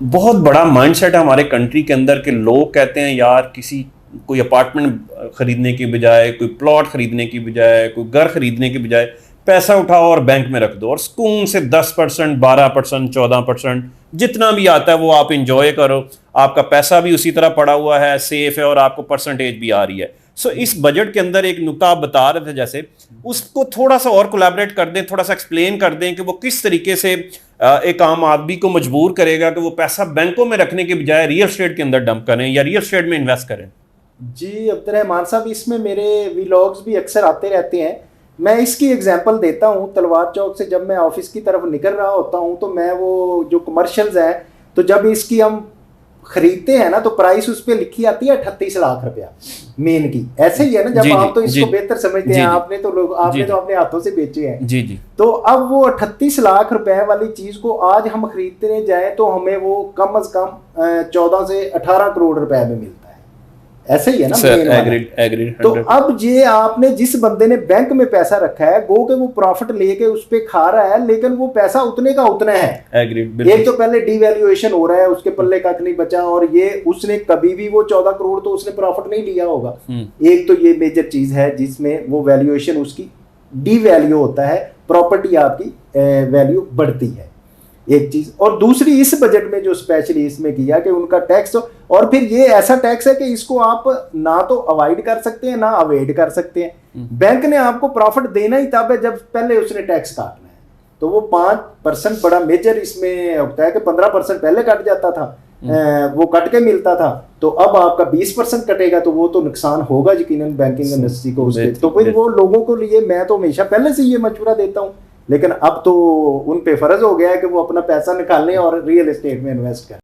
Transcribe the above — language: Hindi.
बहुत बड़ा माइंडसेट है हमारे कंट्री के अंदर कि लोग कहते हैं यार किसी कोई अपार्टमेंट खरीदने की बजाय, कोई प्लॉट खरीदने की बजाय, कोई घर खरीदने की बजाय पैसा उठाओ और बैंक में रख दो और सुकून से 10%, 12%, 14% जितना भी आता है वो आप इंजॉय करो। आपका पैसा भी उसी तरह पड़ा हुआ है, सेफ है और आपको परसेंटेज भी आ रही है। सो इस बजट के अंदर एक नुकता आप बता रहे थे, जैसे उसको थोड़ा सा और कोलैबोरेट कर दें, थोड़ा सा एक्सप्लेन कर दें कि वो किस तरीके से एक आम आदमी को मजबूर करेगा कि वो पैसा बैंकों में रखने के बजाय रियल स्टेट के अंदर डंप करें या रियल स्टेट में इन्वेस्ट करें। जी अब्दुर्रहमान साहब, इसमें मेरे व्लॉग्स भी अक्सर आते रहते हैं। मैं इसकी एग्जांपल देता हूँ। तलवार चौक से जब मैं ऑफिस की तरफ निकल रहा होता हूँ तो मैं वो जो कमर्शियल्स हैं, तो जब इसकी हम खरीदते हैं ना तो प्राइस उस पर लिखी आती है 38 लाख रुपया मेन की। ऐसे ही है ना, जब आप तो इसको बेहतर समझते हैं, आपने तो अपने हाथों से बेचे हैं। जी जी। तो अब वो 38 लाख रुपए वाली चीज को आज हम खरीदने जाए तो हमें वो कम से कम 14 से 18 करोड़ रुपए में मिलता है। ऐसे ही है ना। एग्रीड। तो अब ये आपने जिस बंदे ने बैंक में पैसा रखा है, गो के वो प्रॉफिट लेके उस पे खा रहा है, लेकिन वो पैसा उतने का उतना है। एक तो पहले डिवैल्यूएशन हो रहा है, उसके पल्ले कख नहीं बचा, और ये उसने कभी भी वो 14 करोड़ तो उसने प्रॉफिट नहीं लिया होगा। एक तो ये मेजर चीज है जिसमें वो वैल्यूएशन उसकी डिवैल्यू होता है, प्रॉपर्टी आपकी वैल्यू बढ़ती है, एक चीज। और दूसरी, इस बजट में जो स्पेशली इसमें किया कि उनका टैक्स, और फिर ये ऐसा टैक्स है कि इसको आप ना तो अवॉइड कर सकते हैं ना अवॉइड कर सकते हैं। बैंक ने आपको प्रॉफिट देना ही तब है जब पहले उसने टैक्स काटना है। तो वो 5% बड़ा मेजर इसमें होता है कि 15% पहले कट जाता था, वो कट के मिलता था, तो अब आपका 20% कटेगा, तो वो तो नुकसान होगा यकीनन बैंकिंग इंडस्ट्री को उसके। तो फिर वो लोगों को लिए मैं तो हमेशा पहले से ये मशवरा देता हूँ, लेकिन अब तो उन पे फर्ज हो गया है कि वो अपना पैसा निकालें और रियल एस्टेट में इन्वेस्ट करें।